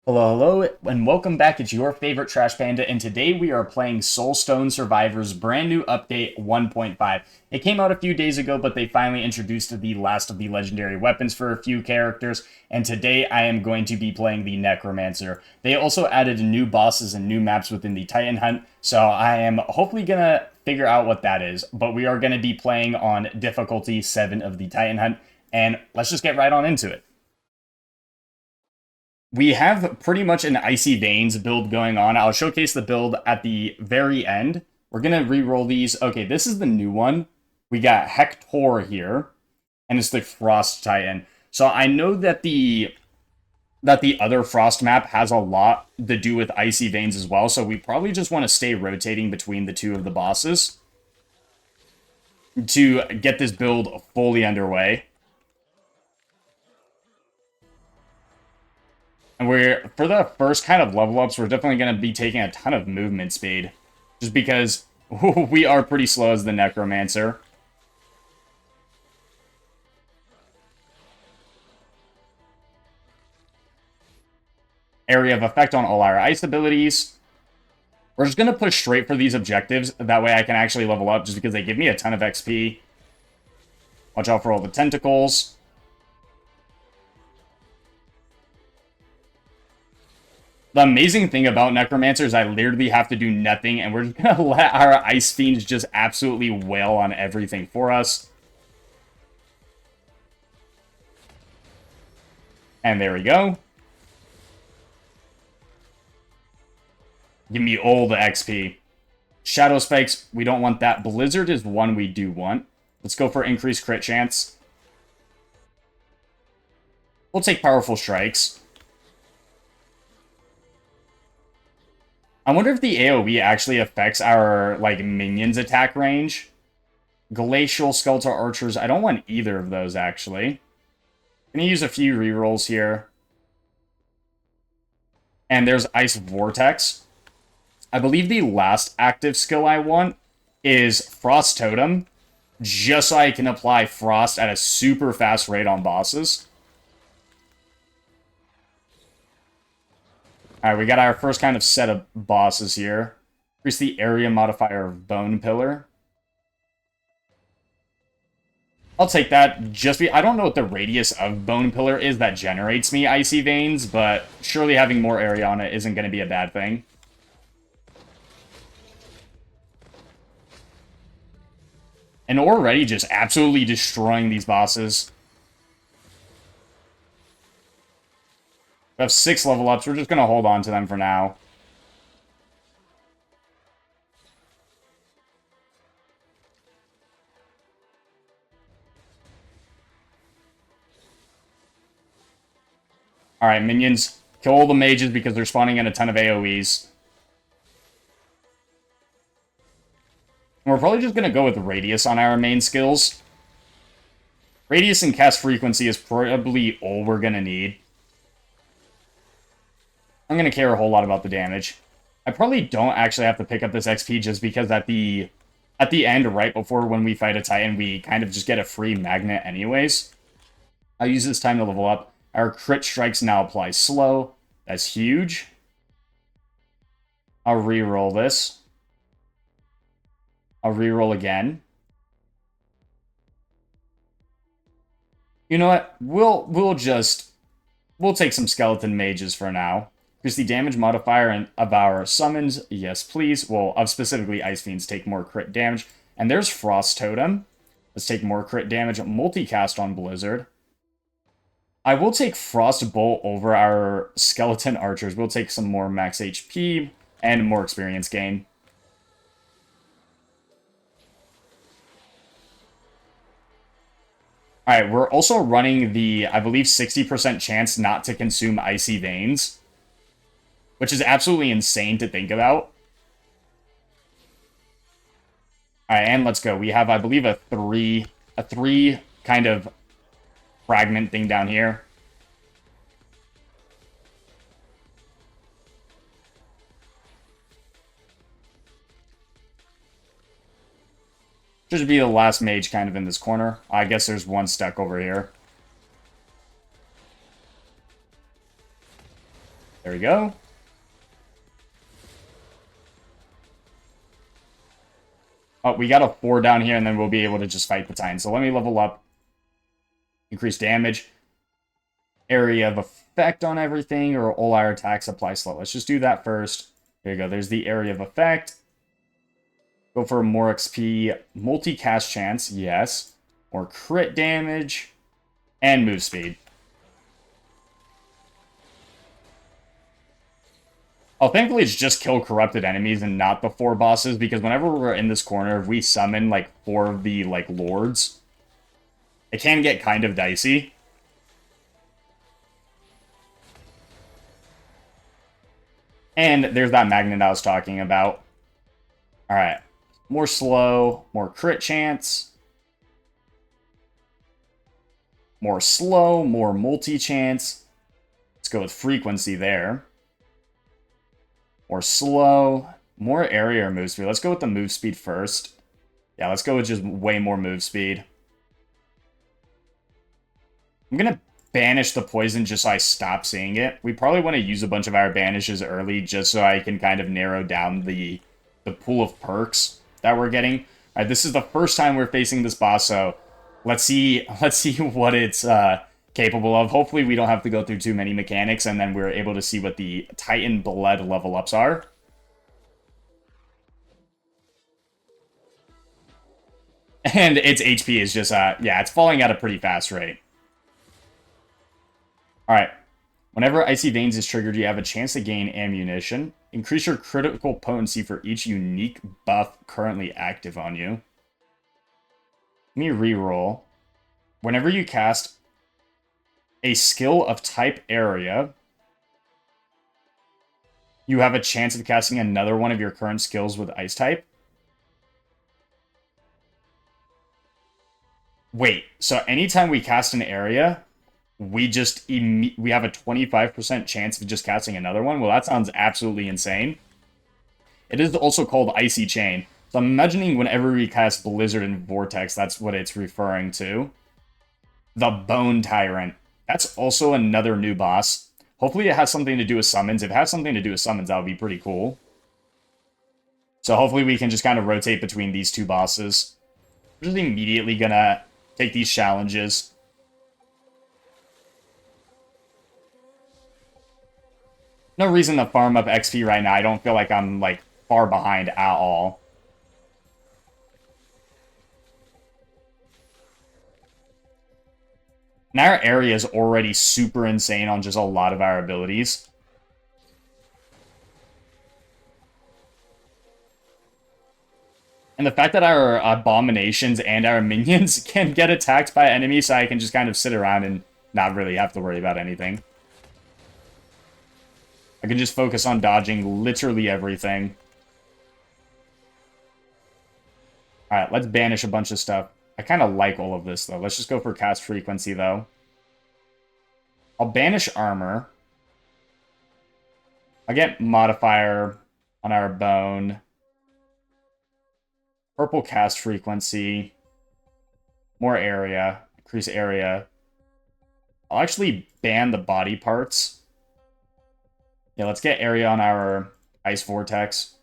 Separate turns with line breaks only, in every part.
Hello, and welcome back. It's your favorite Trash Panda, and today we are playing Soulstone Survivor's brand new update 1.5. It came out a few days ago, but they finally introduced the last of the legendary weapons for a few characters, and today I am going to be playing the Necromancer. They also added new bosses and new maps within the Titan Hunt, so I am hopefully gonna figure out what that is, but we are gonna be playing on difficulty 7 of the Titan Hunt, and let's just get right on into it. We have pretty much an Icy Veins build going on. I'll showcase the build at the very end. We're going to re-roll these. Okay, this is the new one. We got Hector here, and it's the Frost Titan. So I know that the other Frost map has a lot to do with Icy Veins as well, so we probably just want to stay rotating between the two of the bosses to get this build fully underway. And we're, for the first kind of level ups, we're definitely going to be taking a ton of movement speed. Just because we are pretty slow as the Necromancer. Area of effect on all our ice abilities. We're just going to push straight for these objectives. That way I can actually level up just because they give me a ton of XP. Watch out for all the tentacles. The amazing thing about Necromancer is I literally have to do nothing, and we're just going to let our Ice Fiends just absolutely wail on everything for us. And there we go. Give me all the XP. Shadow Spikes, we don't want that. Blizzard is one we do want. Let's go for increased crit chance. We'll take Powerful Strikes. I wonder if the AoE actually affects our, like, minions' attack range. Glacial Skeletal Archers, I don't want either of those, actually. Gonna use a few rerolls here. And there's Ice Vortex. I believe the last active skill I want is Frost Totem, just so I can apply Frost at a super fast rate on bosses. Alright, we got our first kind of set of bosses here. Increase the area modifier of Bone Pillar. I'll take that. I don't know what the radius of Bone Pillar is that generates me Icy Veins, but surely having more area on it isn't going to be a bad thing. And already just absolutely destroying these bosses. We have 6 level ups. We're just going to hold on to them for now. Alright, minions. Kill all the mages because they're spawning in a ton of AoEs. And we're probably just going to go with Radius on our main skills. Radius and cast frequency is probably all we're going to need. I'm going to care a whole lot about the damage. I probably don't actually have to pick up this XP just because at the end, right before when we fight a Titan, we kind of just get a free magnet anyways. I'll use this time to level up. Our crit strikes now apply slow. That's huge. I'll re-roll this. I'll re-roll again. You know what? We'll take some skeleton mages for now. Increase the damage modifier of our summons. Yes, please. Well, of specifically Ice Fiends take more crit damage. And there's Frost Totem. Let's take more crit damage. Multicast on Blizzard. I will take Frost Bolt over our Skeleton Archers. We'll take some more max HP and more experience gain. Alright, we're also running the, I believe, 60% chance not to consume Icy Veins, which is absolutely insane to think about. Alright, and let's go. We have, I believe, a three kind of fragment thing down here. Should be the last mage kind of in this corner. I guess there's one stuck over here. There we go. Oh, we got a 4 down here, and then we'll be able to just fight the Titan. So let me level up. Increase damage. Area of effect on everything, or all our attacks apply slow. Let's just do that first. There you go. There's the area of effect. Go for more XP. Multi-cast chance, yes. More crit damage. And move speed. Oh, thankfully it's just kill corrupted enemies and not the 4 bosses, because whenever we're in this corner, if we summon, like, 4 of the, like, lords, it can get kind of dicey. And there's that magnet I was talking about. Alright. More slow, more crit chance. More slow, more multi-chance. Let's go with frequency there. More slow, more area or move speed. Let's go with the move speed first. Yeah, let's go with just way more move speed. I'm going to banish the poison just so I stop seeing it. We probably want to use a bunch of our banishes early just so I can kind of narrow down the pool of perks that we're getting. All right, this is the first time we're facing this boss, so let's see what it's capable of. Hopefully we don't have to go through too many mechanics, and then we're able to see what the Titan Blood level ups are. And its HP is just, yeah, it's falling at a pretty fast rate. Alright. Whenever Icy Veins is triggered, you have a chance to gain ammunition. Increase your critical potency for each unique buff currently active on you. Let me reroll. Whenever you cast a skill of type area, you have a chance of casting another one of your current skills with ice type. Wait, so anytime we cast an area, we have a 25% chance of just casting another one? Well, that sounds absolutely insane. It is also called Icy Chain. So I'm imagining whenever we cast Blizzard and Vortex, that's what it's referring to. The Bone Tyrant. That's also another new boss. Hopefully it has something to do with summons. If it has something to do with summons, that would be pretty cool. So hopefully we can just kind of rotate between these two bosses. We're just immediately gonna take these challenges. No reason to farm up XP right now. I don't feel like I'm, like, far behind at all. And our area is already super insane on just a lot of our abilities. And the fact that our abominations and our minions can get attacked by enemies, so I can just kind of sit around and not really have to worry about anything. I can just focus on dodging literally everything. Alright, let's banish a bunch of stuff. I kind of like all of this, though. Let's just go for cast frequency, though. I'll banish armor. I'll get modifier on our bone. Purple cast frequency. More area. Increase area. I'll actually ban the body parts. Yeah, let's get area on our Ice Vortex.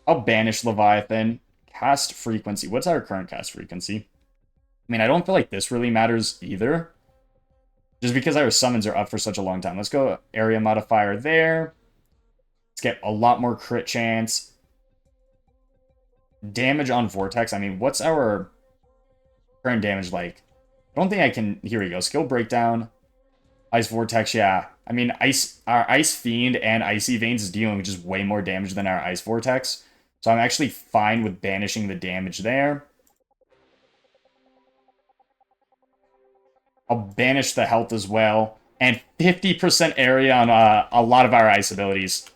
I'll banish Leviathan. Cast frequency. What's our current cast frequency? I mean, I don't feel like this really matters either. Just because our summons are up for such a long time. Let's go area modifier there. Let's get a lot more crit chance. Damage on Vortex. I mean, what's our current damage like? I don't think I can... Here we go. Skill breakdown. Ice Vortex, yeah. I mean, our Ice Fiend and Icy Veins is dealing with just way more damage than our Ice Vortex. So I'm actually fine with banishing the damage there. I'll banish the health as well. And 50% area on a lot of our ice abilities.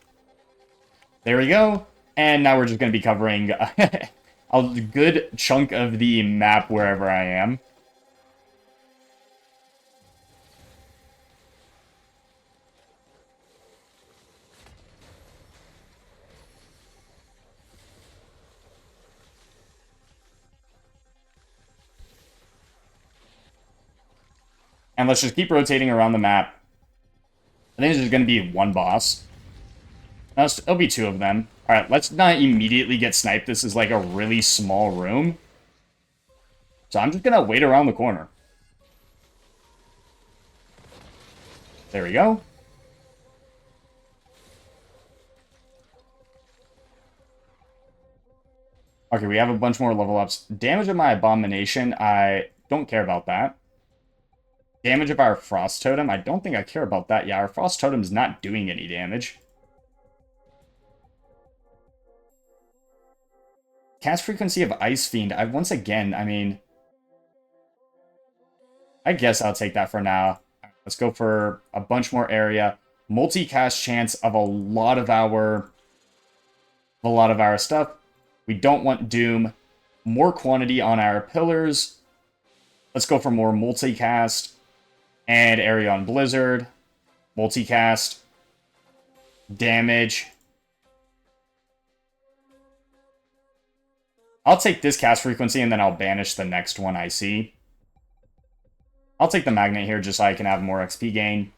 There we go. And now we're just going to be covering a good chunk of the map wherever I am. And let's just keep rotating around the map. I think there's going to be one boss. No, it'll be two of them. Alright, let's not immediately get sniped. This is like a really small room. So I'm just going to wait around the corner. There we go. Okay, we have a bunch more level ups. Damage of my Abomination, I don't care about that. Damage of our Frost Totem, I don't think I care about that. Yeah, our Frost Totem's not doing any damage. Cast frequency of Ice Fiend, once again, I mean... I guess I'll take that for now. Let's go for a bunch more area. Multicast chance of a lot of our stuff. We don't want Doom. More quantity on our pillars. Let's go for more multicast. And area on Blizzard. Multicast. Damage. I'll take this cast frequency and then I'll banish the next one I see. I'll take the magnet here just so I can have more XP gain.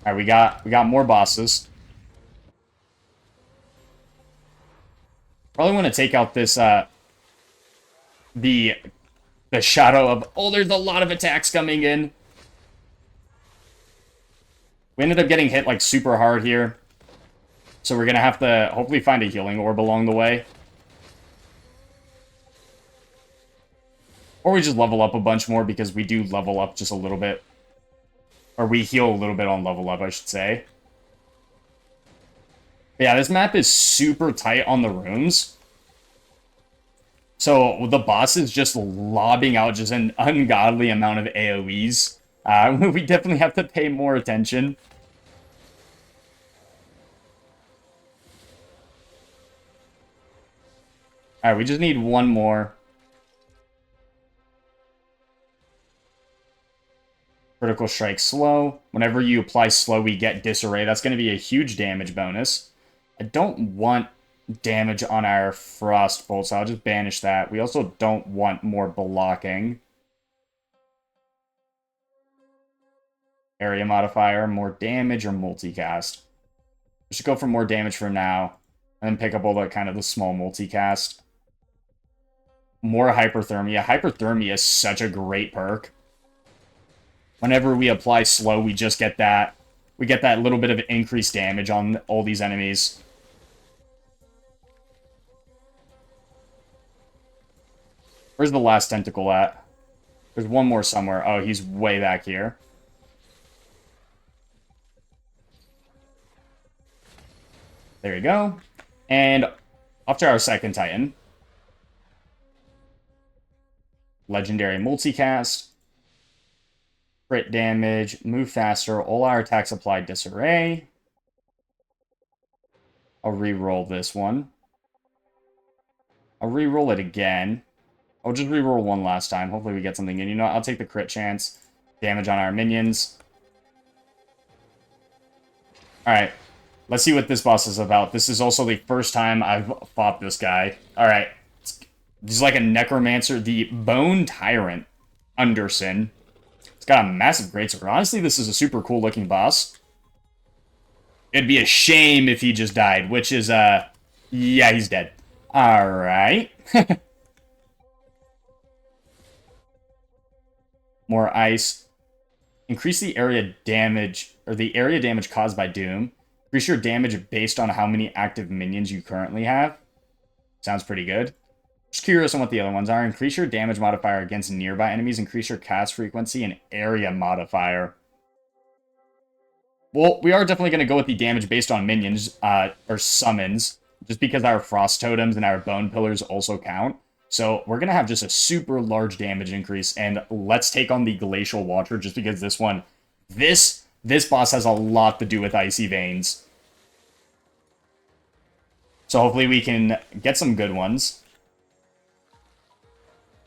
Alright, we got more bosses. Probably want to take out this the shadow of, oh, there's a lot of attacks coming in. We ended up getting hit like super hard here. So we're gonna have to hopefully find a healing orb along the way. Or we just level up a bunch more because we do level up just a little bit. Or we heal a little bit on level up, I should say. But yeah, this map is super tight on the runes. So the boss is just lobbing out just an ungodly amount of AoEs. We definitely have to pay more attention. Alright, we just need one more. Critical Strike slow. Whenever you apply slow, we get Disarray. That's going to be a huge damage bonus. I don't want damage on our Frost Bolt, so I'll just banish that. We also don't want more blocking. Area modifier, more damage, or multicast. We should go for more damage for now, and then pick up all the kind of the small multicast. More hyperthermia. Hyperthermia is such a great perk. Whenever we apply slow, we just get that. We get that little bit of increased damage on all these enemies. Where's the last tentacle at? There's one more somewhere. Oh, he's way back here. There you go. And off to our second Titan. Legendary multicast. Crit damage, move faster, all our attacks apply disarray. I'll re-roll this one. I'll re-roll it again. I'll just re-roll one last time. Hopefully we get something in. You know what? I'll take the crit chance. Damage on our minions. Alright. Let's see what this boss is about. This is also the first time I've fought this guy. Alright. He's like a necromancer. The Bone Tyrant. Underson. Got a massive greatsword. Honestly, this is a super cool looking boss. It'd be a shame if he just died, which is, yeah, he's dead. Alright. More ice. Increase the area damage, or the area damage caused by Doom. Increase your damage based on how many active minions you currently have. Sounds pretty good. Just curious on what the other ones are. Increase your damage modifier against nearby enemies. Increase your cast frequency and area modifier. Well, we are definitely going to go with the damage based on minions, or summons, just because our Frost Totems and our Bone Pillars also count. So we're going to have just a super large damage increase, and let's take on the Glacial Watcher, just because this one, this boss has a lot to do with Icy Veins. So hopefully we can get some good ones.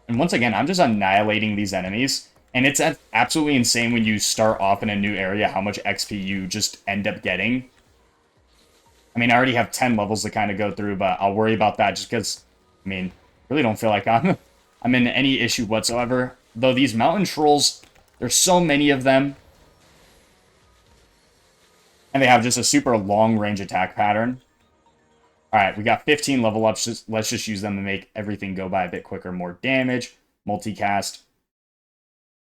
And once again, I'm just annihilating these enemies. And it's absolutely insane when you start off in a new area how much XP you just end up getting. I mean, I already have 10 levels to kind of go through, but I'll worry about that just because, I mean, really don't feel like I'm in any issue whatsoever. Though these mountain trolls, There's so many of them. And they have just a super long range attack pattern. Alright, we got 15 level ups. Let's just use them to make everything go by a bit quicker. More damage, multicast,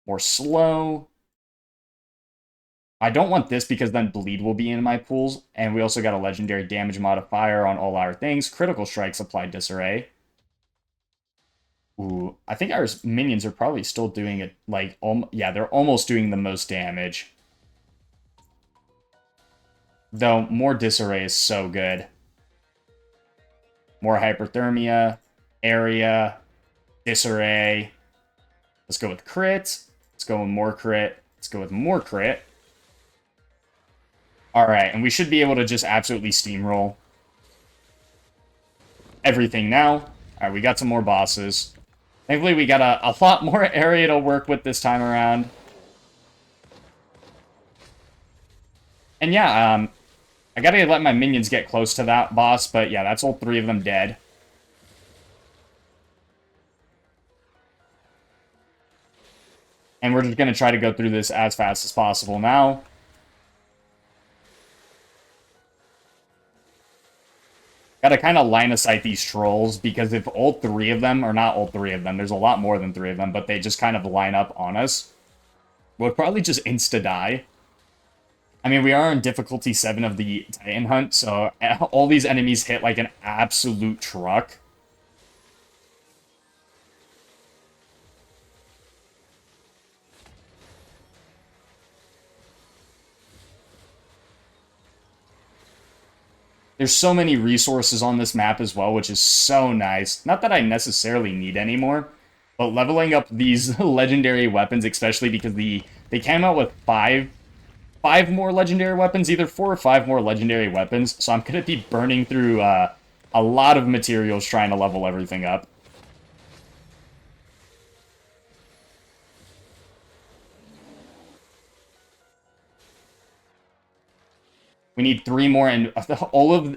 more slow. I don't want this because then bleed will be in my pools. And we also got a legendary damage modifier on all our things. Critical strikes apply disarray. Ooh, I think our minions are probably still doing it, like, yeah, they're almost doing the most damage. Though, more disarray is so good. More hyperthermia, area, disarray. Let's go with crit. Let's go with more crit. Let's go with more crit. Alright, and we should be able to just absolutely steamroll everything now. Alright, we got some more bosses. Thankfully, we got a lot more area to work with this time around. And yeah, I gotta let my minions get close to that boss, but yeah, that's all 3 of them dead. And we're just gonna try to go through this as fast as possible now. Gotta kind of line of sight these trolls, because if all 3 of them, or not all 3 of them, there's a lot more than 3 of them, but they just kind of line up on us, we'll probably just insta-die. I mean, we are in difficulty 7 of the Titan Hunt, so all these enemies hit like an absolute truck. There's so many resources on this map as well, which is so nice. Not that I necessarily need anymore, but leveling up these legendary weapons, especially because they came out with five more legendary weapons, either 4 or 5 more legendary weapons, so I'm going to be burning through a lot of materials trying to level everything up. We need 3 more, and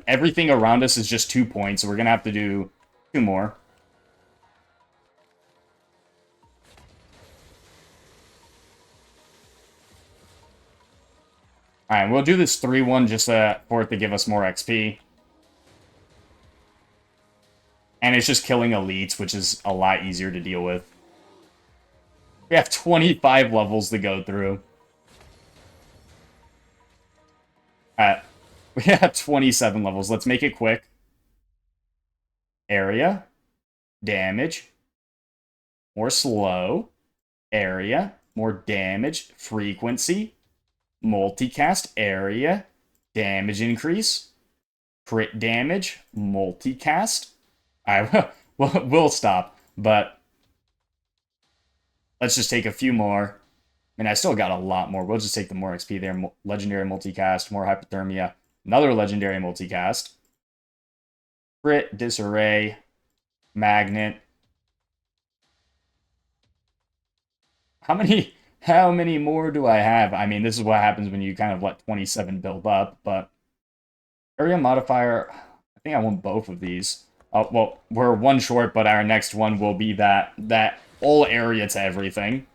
everything around us is just 2 points, so we're going to have to do 2 more. Alright, we'll do this 3-1 just for it to give us more XP. And it's just killing elites, which is a lot easier to deal with. We have 25 levels to go through. Alright, we have 27 levels. Let's make it quick. Area. Damage. More slow. Area. More damage. Frequency. Multicast. Area. Damage increase. Crit damage. Multicast. Alright, we'll stop, but let's just take a few more. I mean, I still got a lot more. We'll just take the more XP there. Legendary multicast, more hypothermia, another legendary multicast. Crit, disarray, magnet. How many more do I have? I mean, this is what happens when you kind of let 27 build up, but area modifier, I think I want both of these. Well, we're 1 short, but our next one will be that all area to everything.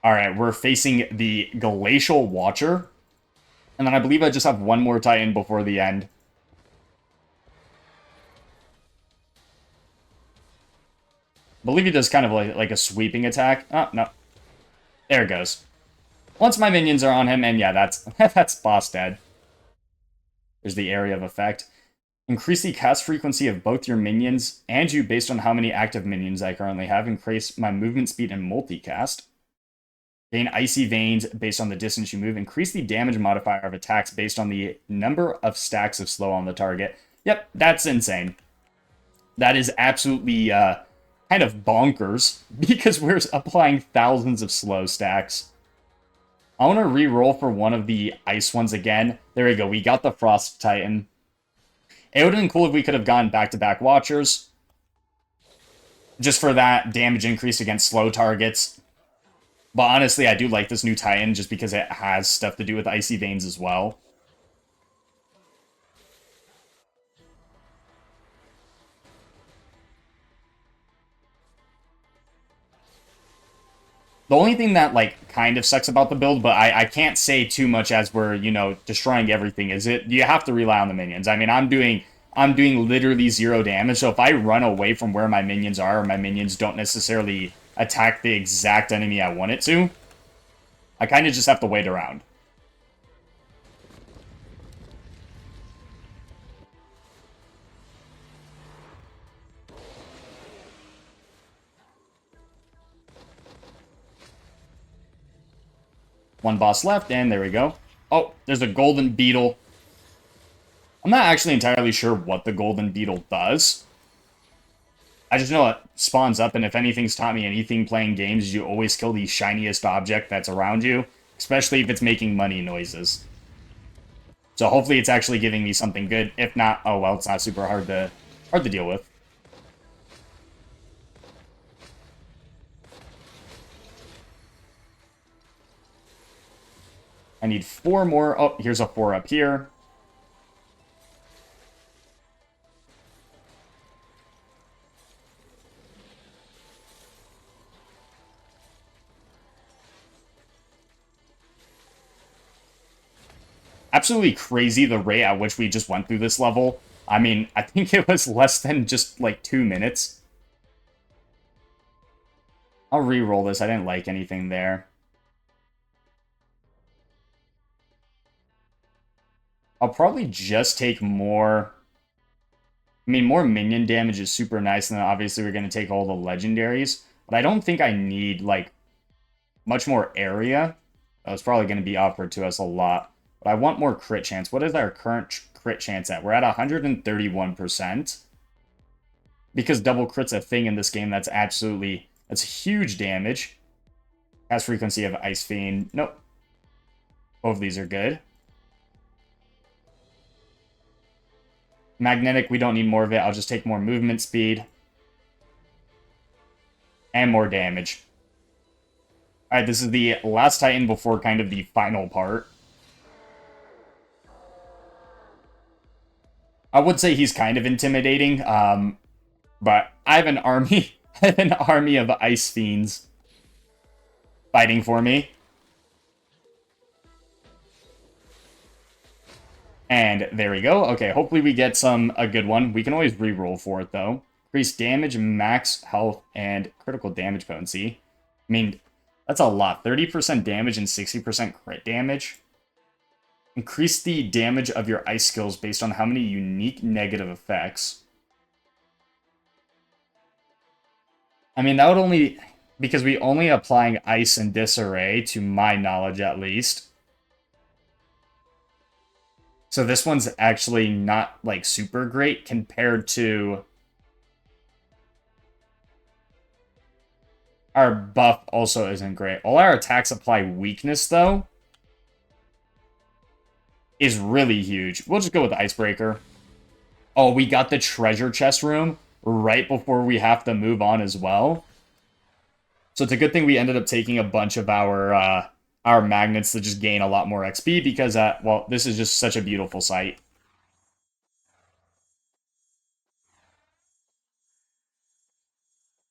Alright, we're facing the Glacial Watcher. And then I believe I just have 1 more Titan before the end. I believe he does kind of like a sweeping attack. Oh, no. There it goes. Once my minions are on him, and yeah, that's boss dead. There's the area of effect. Increase the cast frequency of both your minions and you based on how many active minions I currently have. Increase my movement speed and multicast. Gain Icy Veins based on the distance you move. Increase the damage modifier of attacks based on the number of stacks of slow on the target. Yep, that's insane. That is absolutely kind of bonkers because we're applying thousands of slow stacks. I want to re-roll for one of the ice ones again. There we go. We got the Frost Titan. It would have been cool if we could have gone back-to-back Watchers. Just for that damage increase against slow targets. But honestly, I do like this new Titan just because it has stuff to do with Icy Veins as well. The only thing that, like, kind of sucks about the build, but I can't say too much as we're, you know, destroying everything, is it you have to rely on the minions. I mean, I'm doing literally 0 damage, so if I run away from where my minions are, or my minions don't necessarily attack the exact enemy I want it to, I kind of just have to wait around. One boss left, and there we go. Oh, there's a golden beetle. I'm not actually entirely sure what the golden beetle does. I just know it spawns up, and if anything's taught me anything playing games, you always kill the shiniest object that's around you, especially if it's making money noises. So hopefully it's actually giving me something good. If not, oh well, it's not super hard to deal with. I need 4 more. Oh, here's a 4 up here. Absolutely crazy the rate at which we just went through this level. I mean, I think it was less than just like 2 minutes. I'll re-roll this. I didn't like anything there. I'll probably just take more. I mean, more minion damage is super nice, and then obviously we're going to take all the legendaries. But I don't think I need, like, much more area. That's probably going to be offered to us a lot. But I want more crit chance. What is our current crit chance at? We're at 131%. Because double crit's a thing in this game, that's huge damage. Cast frequency of Ice Fiend. Nope. Both of these are good. Magnetic, we don't need more of it. I'll just take more movement speed. And more damage. Alright, this is the last Titan before kind of the final part. I would say he's kind of intimidating, but I have an army. I have an army of Ice Fiends fighting for me. And there we go. Okay, hopefully we get a good one. We can always reroll for it, though. Increase damage, max health, and critical damage potency. I mean, that's a lot. 30% damage and 60% crit damage. Increase the damage of your ice skills based on how many unique negative effects. I mean, that would only... Because we only applying ice and disarray, to my knowledge at least. So this one's actually not, like, super great compared to... Our buff also isn't great. All our attacks apply weakness, though, is really huge. We'll just go with the Icebreaker. Oh, we got the treasure chest room right before we have to move on as well. So it's a good thing we ended up taking a bunch of our magnets to just gain a lot more XP because, well, this is just such a beautiful sight.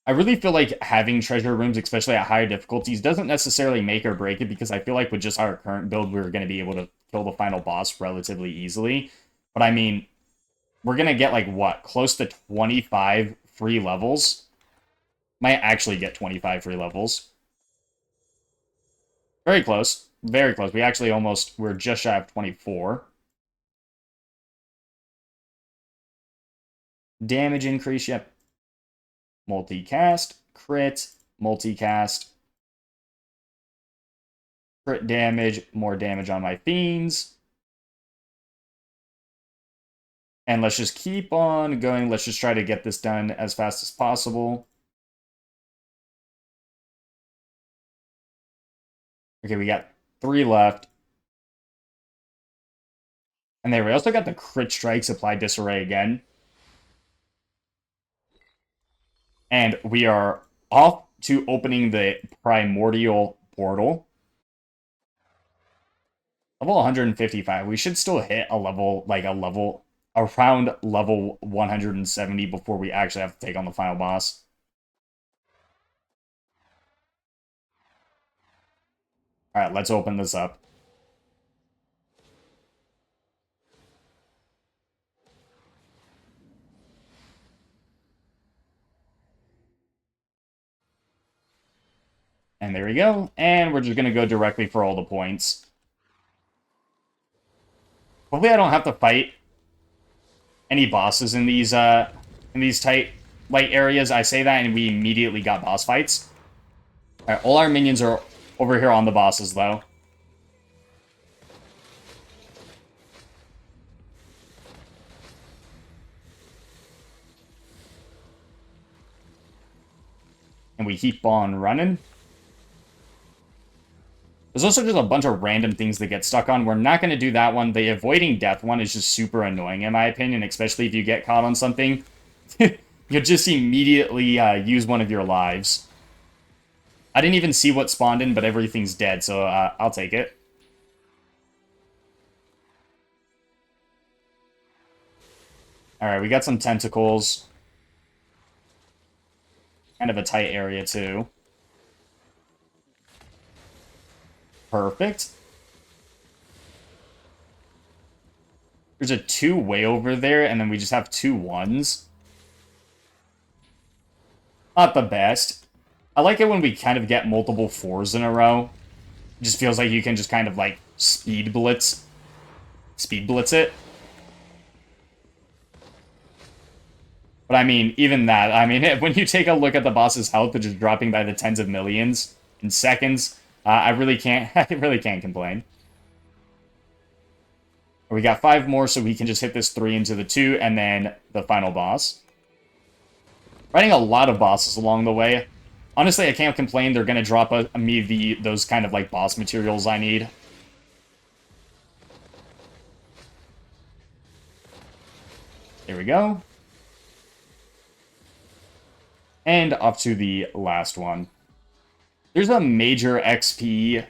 I really feel like having treasure rooms, especially at higher difficulties, doesn't necessarily make or break it because I feel like with just our current build, we're going to be able to kill the final boss relatively easily. But I mean, we're going to get like, what, close to 25 free levels? Might actually get 25 free levels. Very close. Very close. We're just shy of 24. Damage increase, yep. Multicast, crit, multicast. Crit damage, more damage on my fiends. And let's just keep on going. Let's just try to get this done as fast as possible. Okay, we got 3 left. And there, we also got the crit strikes, apply disarray again. And we are off to opening the primordial portal. Level 155. We should still hit a level around level 170 before we actually have to take on the final boss. All right, let's open this up. And there we go. And we're just going to go directly for all the points. Hopefully I don't have to fight any bosses in these tight light areas. I say that and we immediately got boss fights. All right, all our minions are over here on the bosses, though. And we keep on running. There's also just a bunch of random things that get stuck on. We're not going to do that one. The avoiding death one is just super annoying, in my opinion, especially if you get caught on something. You'll just immediately use one of your lives. I didn't even see what spawned in, but everything's dead, so I'll take it. Alright, we got some tentacles. Kind of a tight area, too. Perfect. There's a 2 way over there, and then we just have 2 1s. Not the best. I like it when we kind of get multiple 4s in a row. It just feels like you can just kind of, like, speed blitz it. But I mean, even that, I mean, when you take a look at the boss's health, which is dropping by the tens of millions in seconds, I really can't complain. We got 5 more, so we can just hit this 3 into the 2, and then the final boss. Fighting a lot of bosses along the way. Honestly, I can't complain. They're going to drop me those kind of, like, boss materials I need. There we go. And off to the last one. There's a major XP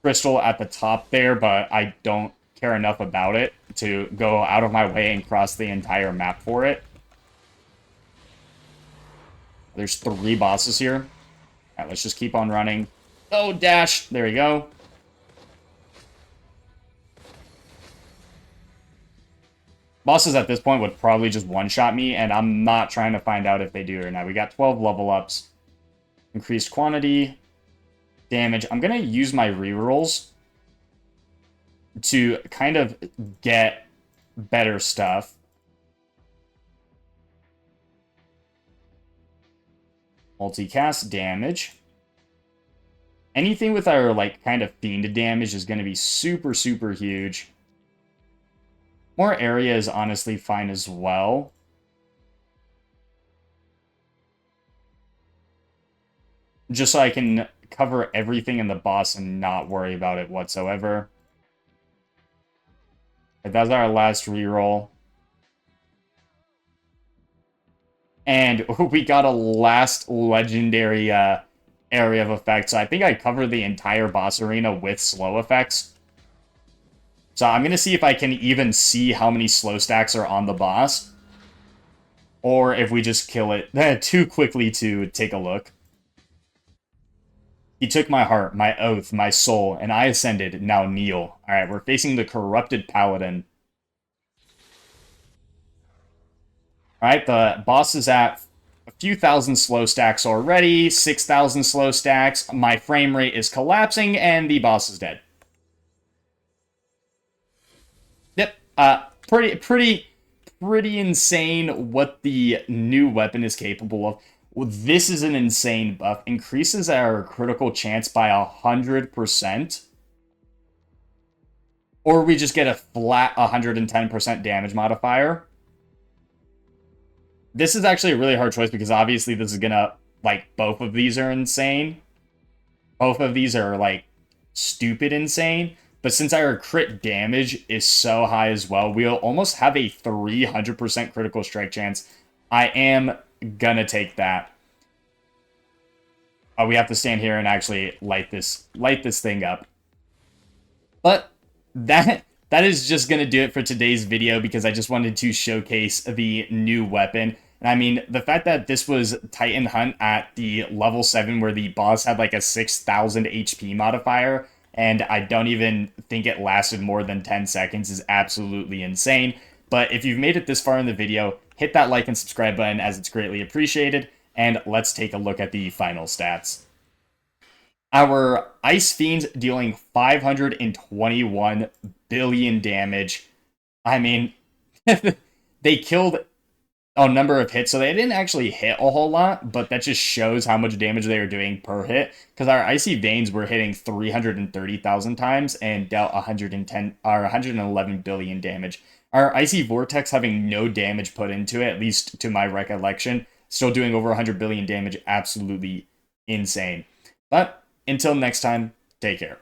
crystal at the top there, but I don't care enough about it to go out of my way and cross the entire map for it. There's 3 bosses here. All right, let's just keep on running. Oh, dash! There we go. Bosses at this point would probably just one-shot me, and I'm not trying to find out if they do or not. We got 12 level ups. Increased quantity. Damage. I'm going to use my rerolls to kind of get better stuff. Multicast damage. Anything with our, like, kind of fiend damage is going to be super, super huge. More area is honestly fine as well. Just so I can cover everything in the boss and not worry about it whatsoever. That's our last reroll. And we got a last legendary area of effect. So I think I covered the entire boss arena with slow effects. So I'm going to see if I can even see how many slow stacks are on the boss. Or if we just kill it too quickly to take a look. He took my heart, my oath, my soul, and I ascended, now kneel. Alright, we're facing the corrupted paladin. Alright, the boss is at a few thousand slow stacks already, 6,000 slow stacks. My frame rate is collapsing, and the boss is dead. Yep, pretty insane what the new weapon is capable of. Well, this is an insane buff. Increases our critical chance by 100%. Or we just get a flat 110% damage modifier. This is actually a really hard choice because obviously this is gonna, like, both of these are insane. Both of these are, like, stupid insane. But since our crit damage is so high as well, we'll almost have a 300% critical strike chance. I am gonna take that. We have to stand here and actually light this thing up. But that is just gonna do it for today's video because I just wanted to showcase the new weapon. And I mean, the fact that this was Titan Hunt at the level 7 where the boss had like a 6,000 HP modifier and I don't even think it lasted more than 10 seconds, is absolutely insane. But if you've made it this far in the video, hit that like and subscribe button as it's greatly appreciated, and let's take a look at the final stats. Our Ice Fiends dealing 521 billion damage. I mean, they killed a number of hits, so they didn't actually hit a whole lot, but that just shows how much damage they were doing per hit. Because our Icy Veins were hitting 330,000 times and dealt 110 or 111 billion damage. Our Icy Vortex having no damage put into it, at least to my recollection, still doing over 100 billion damage, absolutely insane. But until next time, take care.